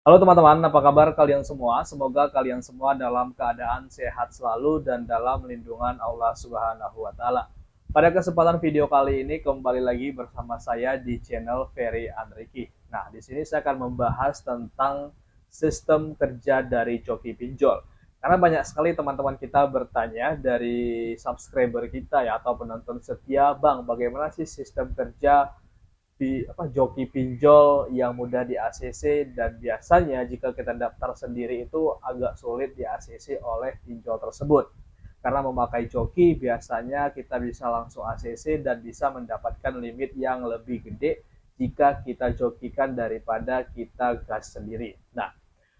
Halo teman-teman, apa kabar kalian semua? Semoga kalian semua dalam keadaan sehat selalu dan dalam lindungan Allah Subhanahu wa Ta'ala. Pada kesempatan video kali ini kembali lagi bersama saya di channel Ferry Andriki. Nah, di sini saya akan membahas tentang sistem kerja dari joki pinjol. Karena banyak sekali teman-teman kita bertanya dari subscriber kita ya atau penonton setia, Bang, bagaimana sih sistem kerja joki pinjol yang mudah di ACC, dan biasanya jika kita daftar sendiri itu agak sulit di ACC oleh pinjol tersebut. Karena memakai joki biasanya kita bisa langsung ACC dan bisa mendapatkan limit yang lebih gede jika kita jokikan daripada kita gas sendiri. Nah,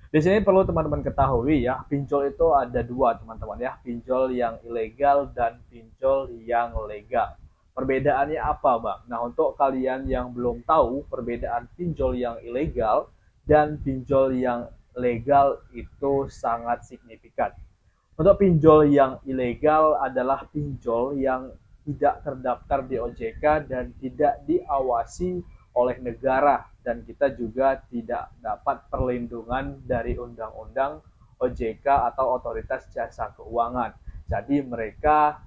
di sini perlu teman-teman ketahui ya, pinjol itu ada dua teman-teman ya, pinjol yang ilegal dan pinjol yang legal. Perbedaannya apa, Bang? Nah, untuk kalian yang belum tahu perbedaan pinjol yang ilegal dan pinjol yang legal itu sangat signifikan. Untuk pinjol yang ilegal adalah pinjol yang tidak terdaftar di OJK dan tidak diawasi oleh negara, dan kita juga tidak dapat perlindungan dari undang-undang OJK atau Otoritas Jasa Keuangan. Jadi mereka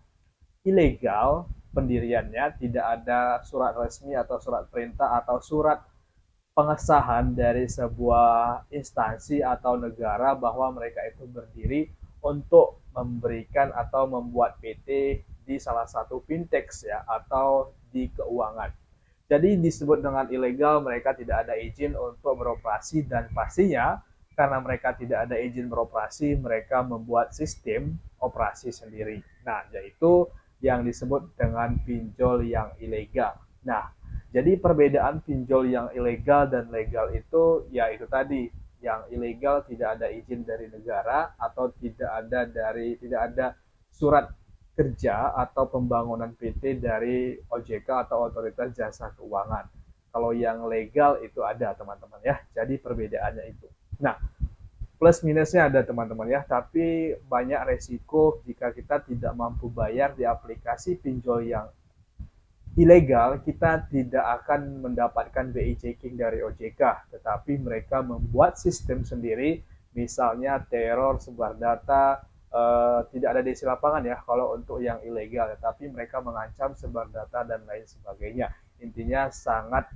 ilegal pendiriannya, tidak ada surat resmi atau surat perintah atau surat pengesahan dari sebuah instansi atau negara bahwa mereka itu berdiri untuk memberikan atau membuat PT di salah satu fintech ya atau di keuangan. Jadi disebut dengan ilegal, mereka tidak ada izin untuk beroperasi, dan pastinya karena mereka tidak ada izin beroperasi, mereka membuat sistem operasi sendiri. Nah, yaitu yang disebut dengan pinjol yang ilegal. Nah, jadi perbedaan pinjol yang ilegal dan legal itu ya itu tadi, yang ilegal tidak ada izin dari negara atau tidak ada surat kerja atau pembangunan PT dari OJK atau Otoritas Jasa Keuangan. Kalau yang legal itu ada teman-teman ya. Jadi perbedaannya itu. Nah, plus minusnya ada teman-teman ya, tapi banyak resiko jika kita tidak mampu bayar di aplikasi pinjol yang ilegal. Kita tidak akan mendapatkan BI checking dari OJK, tetapi mereka membuat sistem sendiri, misalnya teror, sebar data, tidak ada di lapangan ya kalau untuk yang ilegal, tetapi mereka mengancam sebar data dan lain sebagainya. Intinya sangat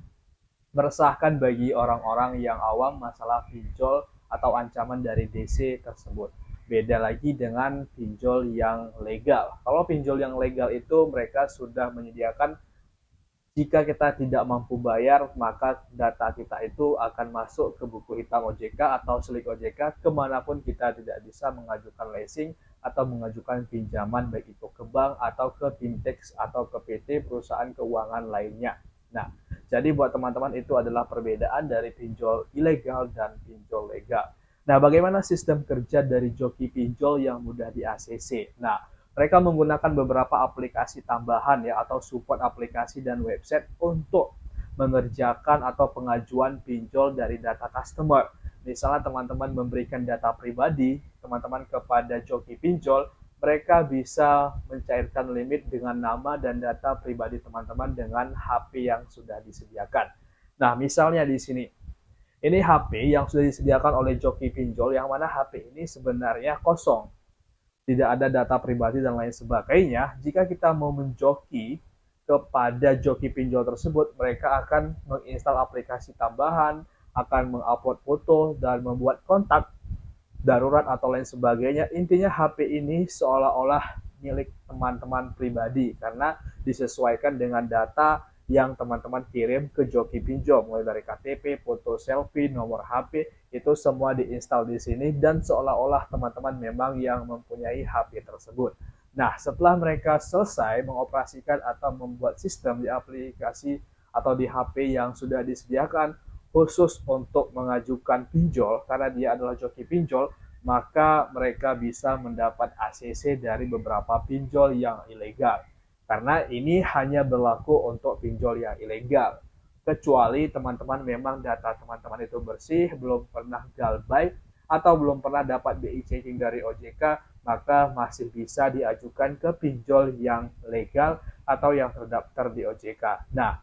meresahkan bagi orang-orang yang awam masalah pinjol atau ancaman dari DC tersebut. Beda lagi dengan pinjol yang legal. Kalau pinjol yang legal itu mereka sudah menyediakan, jika kita tidak mampu bayar, maka data kita itu akan masuk ke buku hitam OJK atau selik OJK kemanapun kita tidak bisa mengajukan leasing atau mengajukan pinjaman, baik itu ke bank atau ke fintech atau ke PT perusahaan keuangan lainnya. Nah, jadi buat teman-teman itu adalah perbedaan dari pinjol ilegal dan pinjol legal. Nah, bagaimana sistem kerja dari joki pinjol yang mudah di ACC? Nah, mereka menggunakan beberapa aplikasi tambahan ya atau support aplikasi dan website untuk mengerjakan atau pengajuan pinjol dari data customer. Misalnya teman-teman memberikan data pribadi teman-teman kepada joki pinjol, mereka bisa mencairkan limit dengan nama dan data pribadi teman-teman dengan HP yang sudah disediakan. Nah, misalnya di sini, ini HP yang sudah disediakan oleh joki pinjol, yang mana HP ini sebenarnya kosong, tidak ada data pribadi dan lain sebagainya. Jika kita mau menjoki kepada joki pinjol tersebut, mereka akan menginstal aplikasi tambahan, akan mengupload foto dan membuat kontak darurat atau lain sebagainya. Intinya HP ini seolah-olah milik teman-teman pribadi karena disesuaikan dengan data yang teman-teman kirim ke joki pinjol, mulai dari KTP, foto selfie, nomor HP, itu semua diinstal di sini dan seolah-olah teman-teman memang yang mempunyai HP tersebut. Nah, setelah mereka selesai mengoperasikan atau membuat sistem di aplikasi atau di HP yang sudah disediakan khusus untuk mengajukan pinjol, karena dia adalah joki pinjol, maka mereka bisa mendapat ACC dari beberapa pinjol yang ilegal. Karena ini hanya berlaku untuk pinjol yang ilegal. Kecuali teman-teman memang data teman-teman itu bersih, belum pernah galbay, atau belum pernah dapat BI checking dari OJK, maka masih bisa diajukan ke pinjol yang legal atau yang terdaftar di OJK. Nah,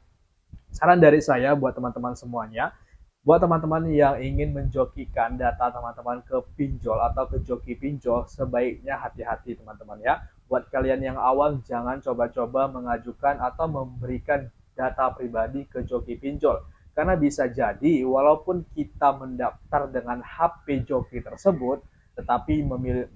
saran dari saya buat teman-teman semuanya, Buat teman-teman yang ingin menjokikan data teman-teman ke pinjol atau ke joki pinjol, sebaiknya hati-hati teman-teman ya. Buat kalian yang awam, jangan coba-coba mengajukan atau memberikan data pribadi ke joki pinjol. Karena bisa jadi walaupun kita mendaftar dengan HP joki tersebut, tetapi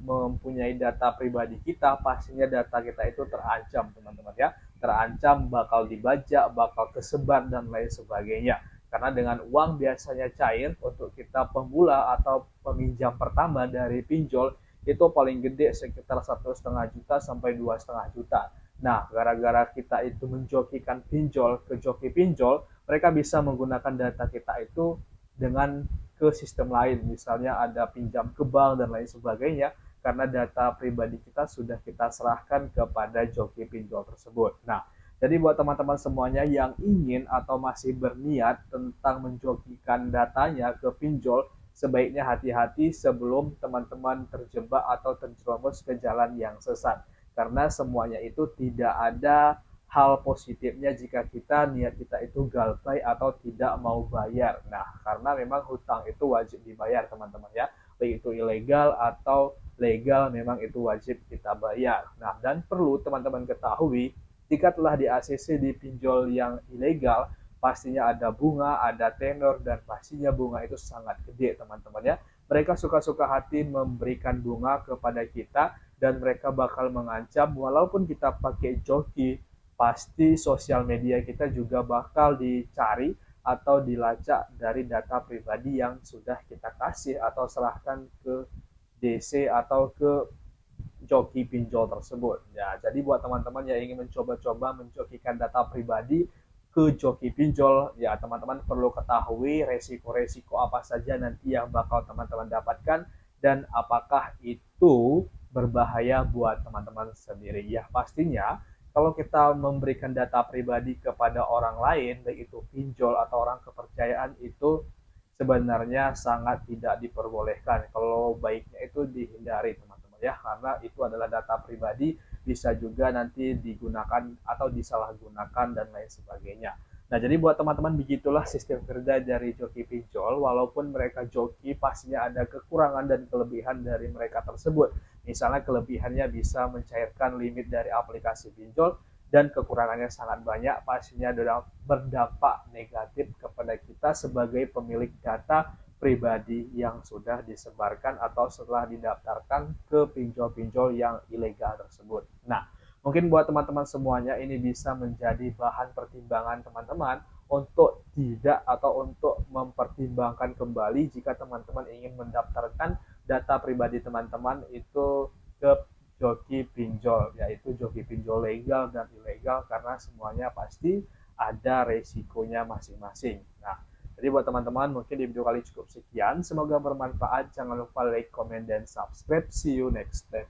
mempunyai data pribadi kita, pastinya data kita itu terancam teman-teman ya. Terancam bakal dibajak, bakal kesebar, dan lain sebagainya. Karena dengan uang biasanya cair untuk kita pemula atau peminjam pertama dari pinjol itu paling gede sekitar 1,5 juta sampai 2,5 juta. Nah, gara-gara kita itu menjokikan pinjol ke joki pinjol, mereka bisa menggunakan data kita itu dengan ke sistem lain. Misalnya ada pinjam ke bank dan lain sebagainya, karena data pribadi kita sudah kita serahkan kepada joki pinjol tersebut. Nah, jadi buat teman-teman semuanya yang ingin atau masih berniat tentang menjokikan datanya ke pinjol, sebaiknya hati-hati sebelum teman-teman terjebak atau terjerumus ke jalan yang sesat. Karena semuanya itu tidak ada hal positifnya jika kita niat kita itu galbay atau tidak mau bayar. Nah, karena memang hutang itu wajib dibayar teman-teman ya. Baik itu ilegal atau legal, memang itu wajib kita bayar. Nah, dan perlu teman-teman ketahui, jika telah di ACC di pinjol yang ilegal, pastinya ada bunga, ada tenor, dan pastinya bunga itu sangat gede teman-teman ya. Mereka suka-suka hati memberikan bunga kepada kita, dan mereka bakal mengancam walaupun kita pakai joki, pasti sosial media kita juga bakal dicari atau dilacak dari data pribadi yang sudah kita kasih atau serahkan ke DC atau ke joki pinjol tersebut. Ya, jadi buat teman-teman yang ingin mencoba-coba menjokikan data pribadi ke joki pinjol, ya teman-teman perlu ketahui resiko-resiko apa saja nanti yang bakal teman-teman dapatkan dan apakah itu berbahaya buat teman-teman sendiri. Ya, pastinya kalau kita memberikan data pribadi kepada orang lain, baik itu pinjol atau orang kepercayaan, itu sebenarnya sangat tidak diperbolehkan. Kalau baiknya itu dihindari teman-teman ya, karena itu adalah data pribadi, bisa juga nanti digunakan atau disalahgunakan dan lain sebagainya. Nah, jadi buat teman-teman begitulah sistem kerja dari joki pinjol. Walaupun mereka joki, pastinya ada kekurangan dan kelebihan dari mereka tersebut. Misalnya kelebihannya bisa mencairkan limit dari aplikasi pinjol, dan kekurangannya sangat banyak, pastinya berdampak negatif kepada kita sebagai pemilik data pribadi yang sudah disebarkan atau setelah didaftarkan ke pinjol-pinjol yang ilegal tersebut. Nah, mungkin buat teman-teman semuanya ini bisa menjadi bahan pertimbangan teman-teman untuk tidak atau untuk mempertimbangkan kembali jika teman-teman ingin mendaftarkan data pribadi teman-teman itu ke joki pinjol, yaitu joki pinjol legal dan ilegal, karena semuanya pasti ada resikonya masing-masing. Nah, jadi buat teman-teman mungkin di video kali cukup sekian, semoga bermanfaat. Jangan lupa like, comment, dan subscribe. See you next time.